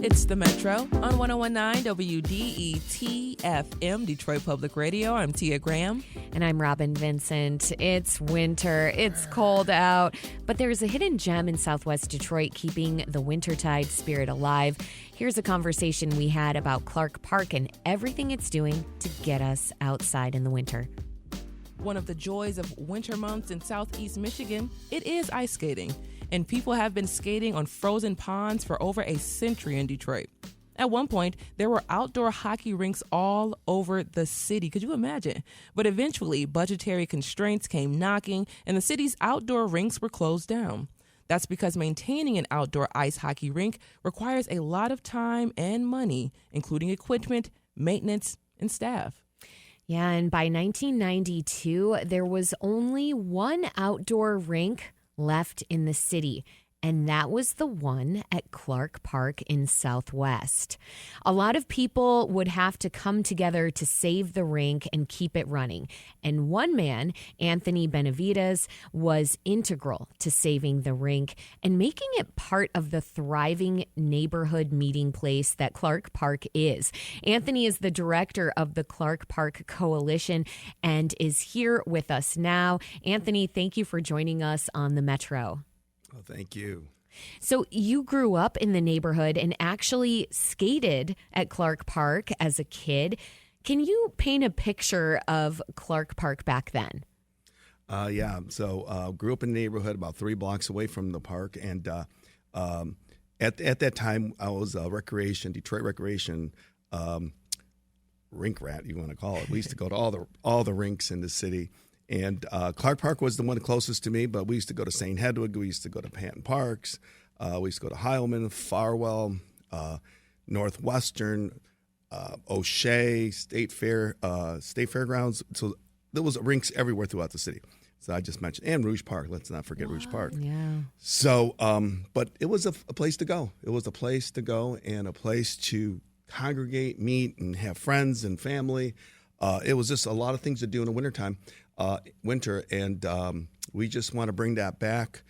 It's the Metro on 1019 WDET FM, Detroit Public Radio. I'm Tia Graham. And I'm Robin Vincent. It's winter. It's cold out. But there's a hidden gem in Southwest Detroit keeping the wintertide spirit alive. Here's a conversation we had about Clark Park and everything it's doing to get us outside in the winter. One of the joys of winter months in southeast Michigan, it is ice skating. And people have been skating on frozen ponds for over a century in Detroit. At one point, there were outdoor hockey rinks all over the city. Could you imagine? But eventually, budgetary constraints came knocking, and the city's outdoor rinks were closed down. That's because maintaining an outdoor ice hockey rink requires a lot of time and money, including equipment, maintenance, and staff. Yeah, and by 1992, there was only one outdoor rink left in the city, and that was the one at Clark Park in Southwest. A lot of people would have to come together to save the rink and keep it running. And one man, Anthony Benavides, was integral to saving the rink and making it part of the thriving neighborhood meeting place that Clark Park is. Anthony is the director of the Clark Park Coalition and is here with us now. Anthony, thank you for joining us on the Metro. Oh, thank you. So you grew up in the neighborhood and actually skated at Clark Park as a kid. Can you paint a picture of Clark Park back then? Yeah. So grew up in the neighborhood about 3 blocks away from the park. And at that time, I was a Detroit recreation rink rat, you want to call it. We used to go to all the rinks in the city. And Clark Park was the one closest to me, but we used to go to St. Hedwig. We used to go to Panton Parks. We used to go to Heilman, Farwell, Northwestern, O'Shea, State Fairgrounds. So there was rinks everywhere throughout the city. So I just mentioned, and Rouge Park. Let's not forget Rouge Park. Yeah. So, but it was a place to go. It was a place to go and a place to congregate, meet, and have friends and family. It was just a lot of things to do in the wintertime. And we just want to bring that back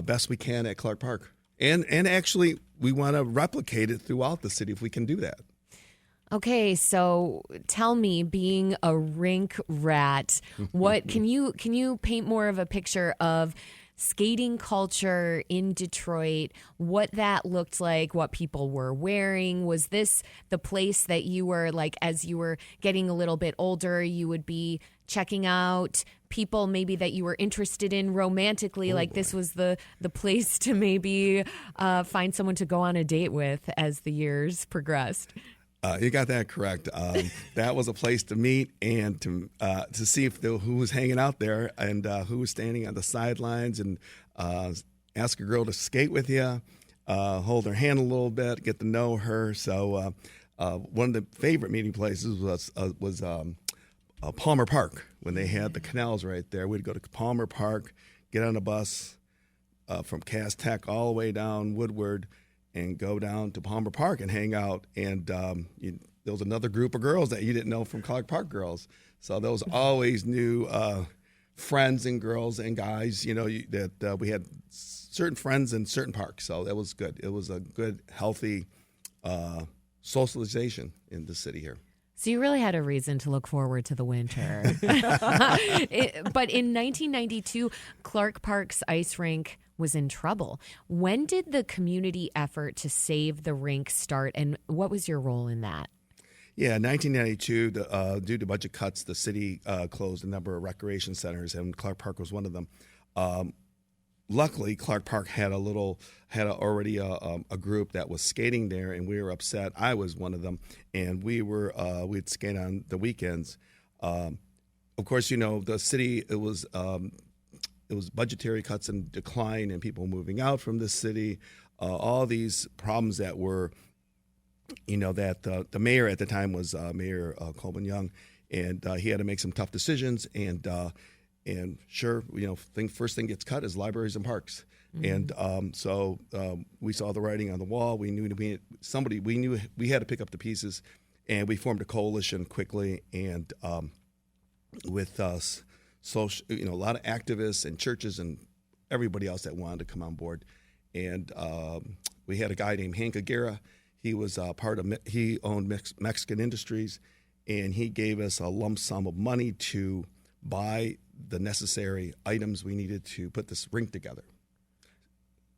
best we can at Clark Park. And actually, we want to replicate it throughout the city if we can do that. Okay, so tell me, being a rink rat, what can you paint more of a picture of skating culture in Detroit, what that looked like, what people were wearing? Was this the place that you were, like, as you were getting a little bit older, you would be checking out people maybe that you were interested in romantically, this was the place to maybe find someone to go on a date with as the years progressed? You got that correct. That was a place to meet and to see who was hanging out there and who was standing on the sidelines, and ask a girl to skate with you, hold her hand a little bit, get to know her. So one of the favorite meeting places was Palmer Park. When they had the canals right there, we'd go to Palmer Park, get on a bus from Cass Tech all the way down Woodward, and go down to Palmer Park and hang out. And there was another group of girls that you didn't know from Clark Park girls. So there was always new friends and girls and guys, that we had certain friends in certain parks. So that was good. It was a good, healthy socialization in the city here. So you really had a reason to look forward to the winter. But in 1992, Clark Park's ice rink was in trouble. When did the community effort to save the rink start, and what was your role in that? Yeah, in 1992, due to budget cuts, the city closed a number of recreation centers, and Clark Park was one of them. Luckily, Clark Park had already a group that was skating there, and we were upset. I was one of them, and we'd skate on the weekends. Of course, the city, it was budgetary cuts and decline, and people moving out from the city. All these problems that were, that the mayor at the time was Mayor Coleman Young, and he had to make some tough decisions. And sure, first thing gets cut is libraries and parks. Mm-hmm. And so we saw the writing on the wall. We knew we had to pick up the pieces, and we formed a coalition quickly. And with us, social, a lot of activists and churches and everybody else that wanted to come on board. And we had a guy named Hank Aguirre. He was he owned Mexican Industries, and he gave us a lump sum of money to buy the necessary items we needed to put this rink together.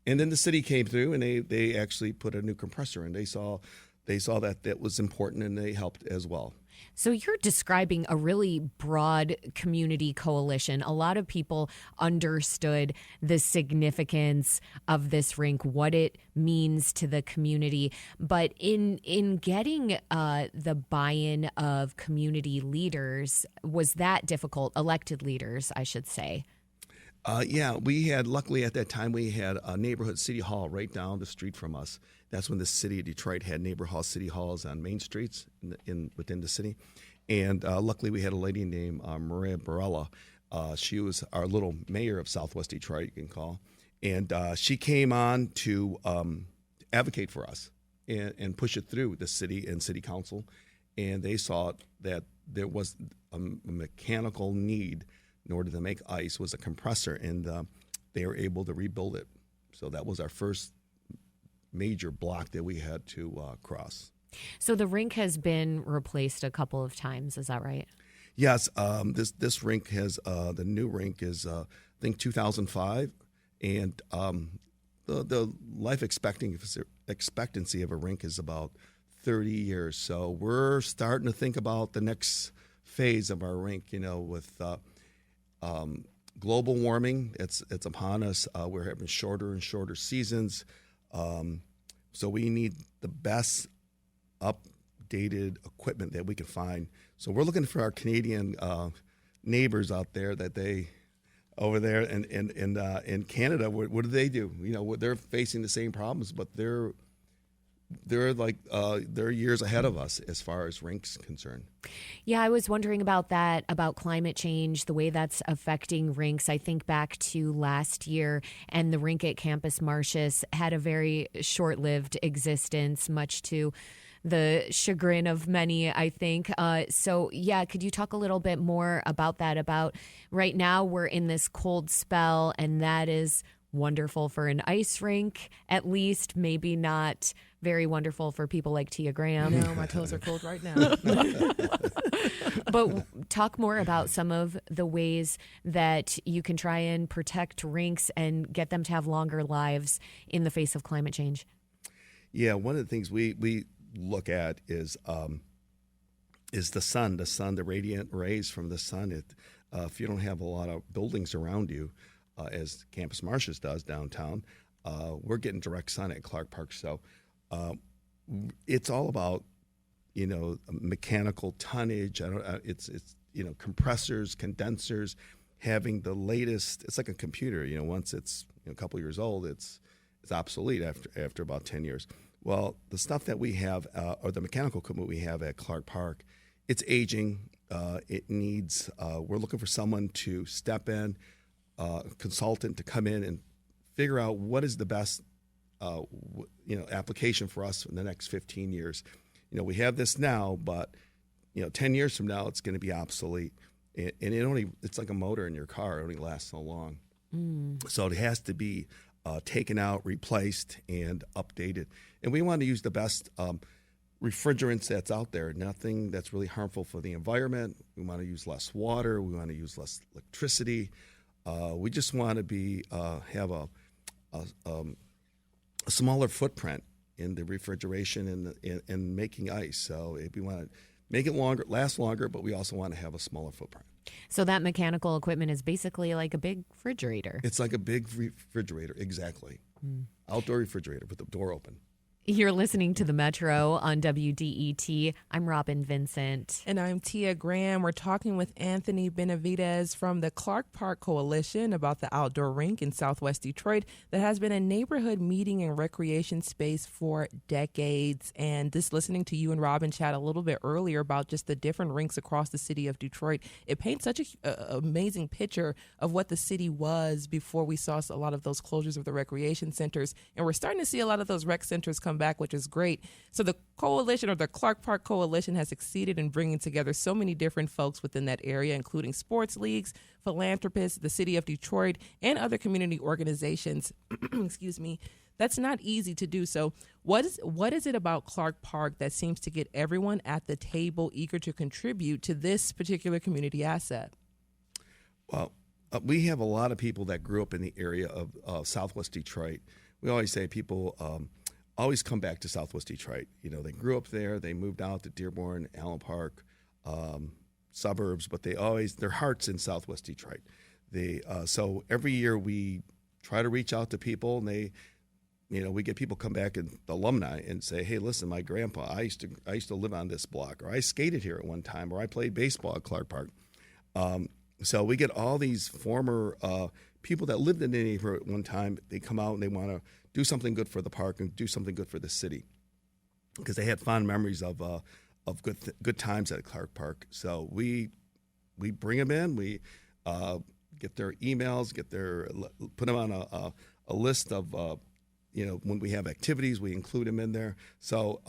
And then the city came through, and they actually put a new compressor in. They saw that was important, and they helped as well. So you're describing a really broad community coalition. A lot of people understood the significance of this rink, what it means to the community. But in getting the buy-in of community leaders, was that difficult? Elected leaders, I should say. Yeah, luckily at that time, we had a neighborhood city hall right down the street from us. That's when the city of Detroit had neighborhood city halls on main streets within the city. And luckily, we had a lady named Maria Barella. She was our little mayor of Southwest Detroit, you can call. And she came on to advocate for us and push it through the city and city council. And they saw that there was a mechanical need in order to make ice, was a compressor, and they were able to rebuild it. So that was our first major block that we had to cross. So the rink has been replaced a couple of times, is that right? Yes, this rink has the new rink is I think 2005, and the life expectancy of a rink is about 30 years. So we're starting to think about the next phase of our rink. With global warming, it's upon us. We're having shorter and shorter seasons, so we need the best updated equipment that we can find. So we're looking for our Canadian neighbors out there over there in Canada. What do they do? They're facing the same problems, but they're years ahead of us as far as rinks concerned. Yeah, I was wondering about that, about climate change, the way that's affecting rinks. I think back to last year, and the rink at Campus Martius had a very short-lived existence, much to the chagrin of many, I think. So, yeah, could you talk a little bit more about that? About right now we're in this cold spell, and that is wonderful for an ice rink, at least, maybe not very wonderful for people like Tia Graham. No, my toes are cold right now. But talk more about some of the ways that you can try and protect rinks and get them to have longer lives in the face of climate change. Yeah, one of the things we look at is the sun, the radiant rays from the sun. If you don't have a lot of buildings around you, as Campus Martius does downtown, we're getting direct sun at Clark Park. So it's all about mechanical tonnage. It's compressors, condensers, having the latest. It's like a computer. Once it's a couple years old, it's obsolete after about 10 years. Well, the stuff that we have, or the mechanical equipment we have at Clark Park, it's aging. It needs. We're looking for someone to step in. Consultant to come in and figure out what is the best application for us in the next 15 years. We have this now, but 10 years from now it's going to be obsolete, and it's like a motor in your car. It only lasts so long. So it has to be taken out, replaced, and updated. And we want to use the best refrigerants that's out there, nothing that's really harmful for the environment. We want to use less water. We want to use less electricity. We just want to have a smaller footprint in the refrigeration and making ice. So if we want to make it last longer, but we also want to have a smaller footprint. So that mechanical equipment is basically like a big refrigerator. It's like a big refrigerator, exactly. Outdoor refrigerator with the door open. You're listening to The Metro on WDET. I'm Robin Vincent. And I'm Tia Graham. We're talking with Anthony Benavides from the Clark Park Coalition about the outdoor rink in Southwest Detroit that has been a neighborhood meeting and recreation space for decades. And just listening to you and Robin chat a little bit earlier about just the different rinks across the city of Detroit, it paints such an amazing picture of what the city was before we saw a lot of those closures of the recreation centers. And we're starting to see a lot of those rec centers come back, which is great. So the coalition, or the Clark Park Coalition, has succeeded in bringing together so many different folks within that area, including sports leagues, philanthropists, the city of Detroit, and other community organizations, excuse me, That's not easy to do. So what is it about Clark Park that seems to get everyone at the table eager to contribute to this particular community asset? Well, we have a lot of people that grew up in the area of Southwest Detroit. We always say people always come back to Southwest Detroit. They grew up there, they moved out to Dearborn, Allen Park, suburbs, but their heart's in Southwest Detroit. So every year we try to reach out to people, and we get people come back and alumni and say, hey, listen, my grandpa, I used to live on this block, or I skated here at one time, or I played baseball at Clark Park. So we get all these former people that lived in the neighborhood at one time. They come out and they want to do something good for the park and do something good for the city, because they had fond memories of good times at Clark Park. So we bring them in. We get their emails, put them on a list of when we have activities, we include them in there. So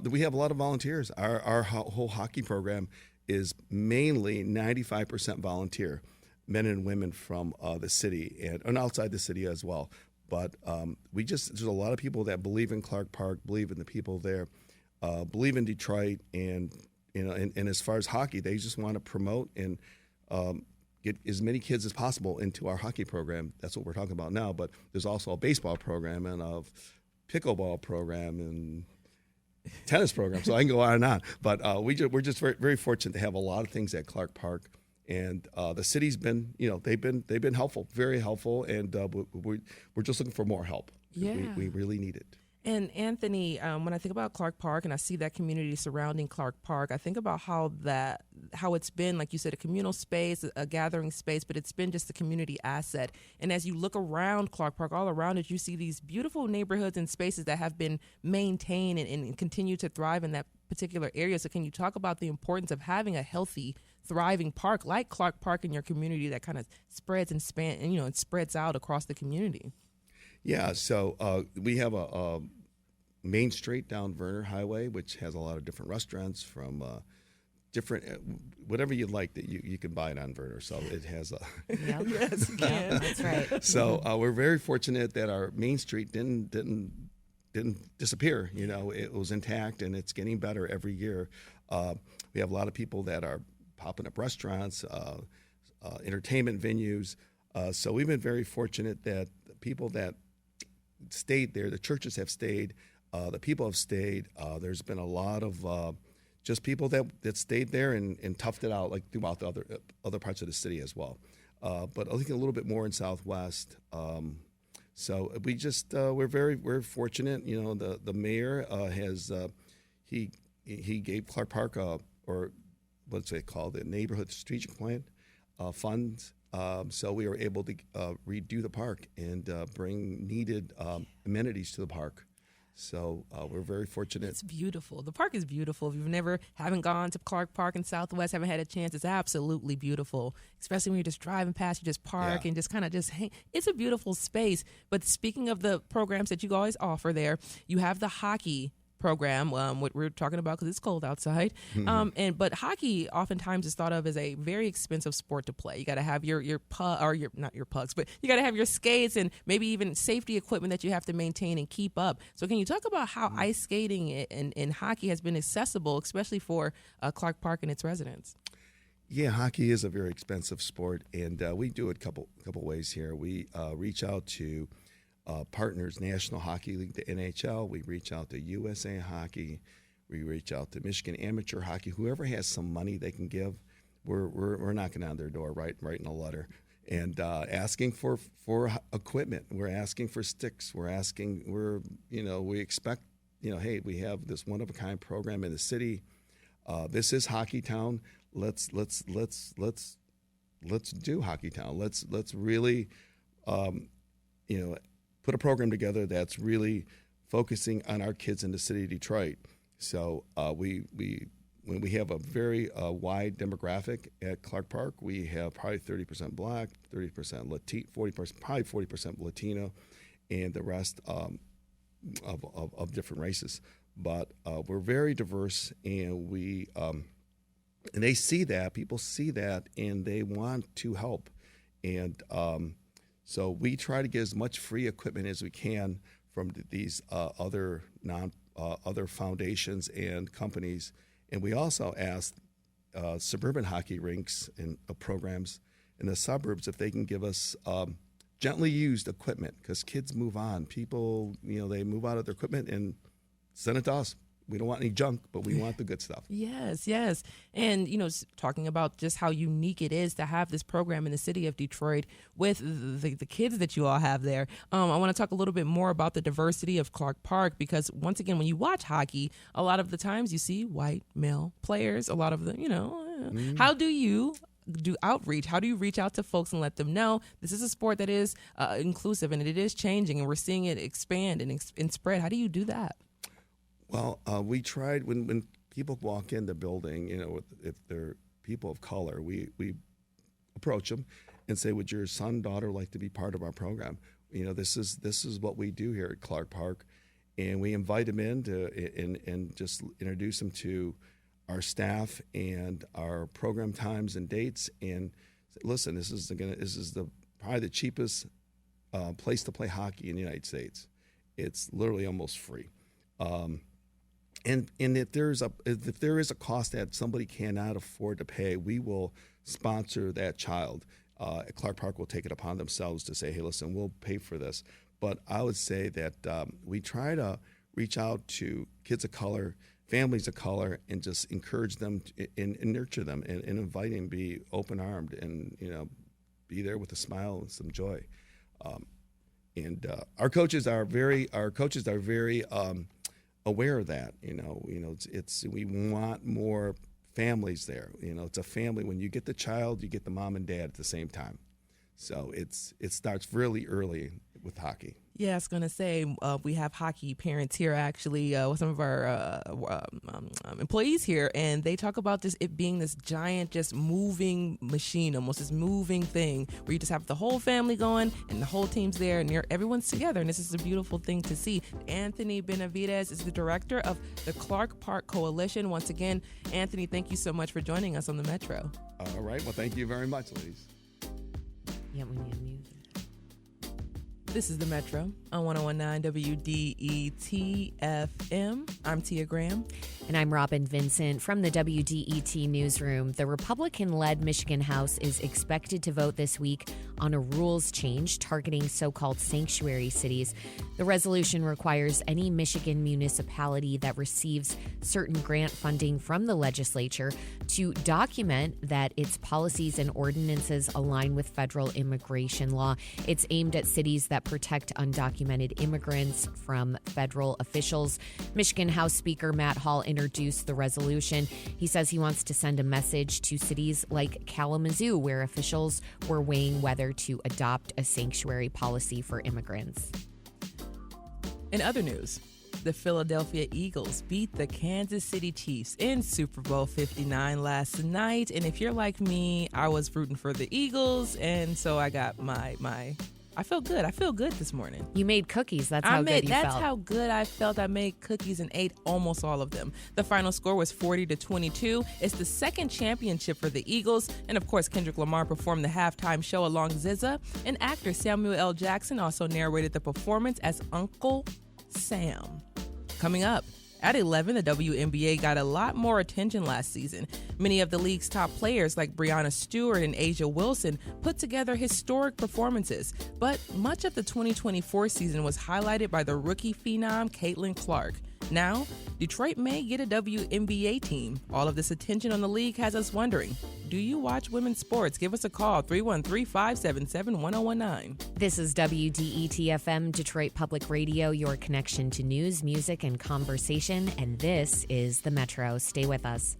we have a lot of volunteers. Our whole hockey program is mainly 95% volunteer, men and women from the city and outside the city as well. But there's a lot of people that believe in Clark Park, believe in the people there, believe in Detroit, and as far as hockey, they just want to promote and get as many kids as possible into our hockey program. That's what we're talking about now. But there's also a baseball program and a pickleball program and tennis program. So I can go on and on. But we're just very, very fortunate to have a lot of things at Clark Park. And the city's been, they've been helpful, very helpful, and we're just looking for more help. Yeah. We really need it. And Anthony, when I think about Clark Park and I see that community surrounding Clark Park, I think about how it's been, like you said, a communal space, a gathering space, but it's been just a community asset. And as you look around Clark Park, all around it, you see these beautiful neighborhoods and spaces that have been maintained and continue to thrive in that particular area. So can you talk about the importance of having a healthy, thriving park like Clark Park in your community that kind of spreads and spreads out across the community? Yeah, so we have a Main Street down Verner Highway, which has a lot of different restaurants from different, whatever you like that you can buy it on Verner. So it has a Yep. Yes, you can. Yep, that's right. So we're very fortunate that our Main Street didn't disappear. It was intact, and it's getting better every year. We have a lot of people that are popping up restaurants, entertainment venues. So we've been very fortunate that the people that stayed there, the churches have stayed, the people have stayed. There's been a lot of just people that stayed there and toughed it out, like throughout the other parts of the city as well. But I think a little bit more in Southwest. So we're very fortunate. The mayor has he gave Clark Park or what's it called, the neighborhood strategic plan funds. So we were able to redo the park and bring needed amenities to the park. So we're very fortunate. It's beautiful. The park is beautiful. If you haven't gone to Clark Park in Southwest, haven't had a chance, it's absolutely beautiful. Especially when you're just driving past, you just park and just kind of just hang. It's a beautiful space. But speaking of the programs that you always offer there, you have the hockey program, what we're talking about because it's cold outside. But hockey oftentimes is thought of as a very expensive sport to play. You got to have your not your pucks, but you got to have your skates and maybe even safety equipment that you have to maintain and keep up. So can you talk about how ice skating and hockey has been accessible, especially for Clark Park and its residents? Yeah, hockey is a very expensive sport, and we do it a couple ways here. We reach out to partners, National Hockey League, the NHL. We reach out to USA Hockey. We reach out to Michigan Amateur Hockey. Whoever has some money they can give, we're knocking on their door, writing a letter, and asking for equipment. We're asking for sticks. We expect, hey, we have this one of a kind program in the city. This is Hockey Town. Let's do Hockey Town. Let's really, put a program together that's really focusing on our kids in the city of Detroit. So when we have a very wide demographic at Clark Park, we have probably 30% Black, 30% Latino, 40% Latino, and the rest of different races. But we're very diverse, and and they see that, people see that, and they want to help. And so we try to get as much free equipment as we can these other other foundations and companies, and we also asked suburban hockey rinks and programs in the suburbs if they can give us gently used equipment, because kids move on. People, they move out of their equipment and send it to us. We don't want any junk, but we want the good stuff. Yes, yes. And, talking about just how unique it is to have this program in the city of Detroit with the kids that you all have there. I want to talk a little bit more about the diversity of Clark Park, because once again, when you watch hockey, a lot of the times you see white male players, a lot of the, How do you do outreach? How do you reach out to folks and let them know this is a sport that is inclusive and it is changing and we're seeing it expand and spread? How do you do that? Well, we tried when people walk in the building, if they're people of color, we approach them and say, would your son, daughter like to be part of our program? This is what we do here at Clark Park. And we invite them in and just introduce them to our staff and our program times and dates. And say, listen, this is probably the cheapest place to play hockey in the United States. It's literally almost free. And if there is a cost that somebody cannot afford to pay, we will sponsor that child. Clark Park will take it upon themselves to say, hey, listen, we'll pay for this. But I would say that we try to reach out to kids of color, families of color, and just encourage them and nurture them and invite them, be open-armed and, be there with a smile and some joy. And our coaches are very aware of that. We want more families there. It's a family. When you get the child, you get the mom and dad at the same time. So it starts really early with hockey. Yeah, I was going to say we have hockey parents here actually with some of our employees here, and they talk about it being this giant, just moving machine, almost this moving thing where you just have the whole family going and the whole team's there and everyone's together, and this is a beautiful thing to see. Anthony Benavides is the director of the Clark Park Coalition. Once again, Anthony, thank you so much for joining us on the Metro. All right. Well, thank you very much, ladies. Yeah, we need music. This is the Metro on 101.9 WDET FM. I'm Tia Graham. And I'm Robin Vincent from the WDET newsroom. The Republican-led Michigan House is expected to vote this week on a rules change targeting so-called sanctuary cities. The resolution requires any Michigan municipality that receives certain grant funding from the legislature to document that its policies and ordinances align with federal immigration law. It's aimed at cities that protect undocumented immigrants from federal officials. Michigan House Speaker Matt Hall introduced the resolution. He says he wants to send a message to cities like Kalamazoo, where officials were weighing whether to adopt a sanctuary policy for immigrants. In other news, the Philadelphia Eagles beat the Kansas City Chiefs in Super Bowl 59 last night. And if you're like me, I was rooting for the Eagles, and so I got I feel good. I feel good this morning. You made cookies. That's how good you felt. That's how good I felt. I made cookies and ate almost all of them. The final score was 40-22. It's the second championship for the Eagles. And of course, Kendrick Lamar performed the halftime show along SZA. And actor Samuel L. Jackson also narrated the performance as Uncle Sam. Coming up, at 11, the WNBA got a lot more attention last season. Many of the league's top players like Breanna Stewart and Asia Wilson put together historic performances. But much of the 2024 season was highlighted by the rookie phenom Caitlin Clark. Now, Detroit may get a WNBA team. All of this attention on the league has us wondering, do you watch women's sports? Give us a call, 313-577-1019. This is WDET-FM, Detroit Public Radio, your connection to news, music, and conversation. And this is the Metro. Stay with us.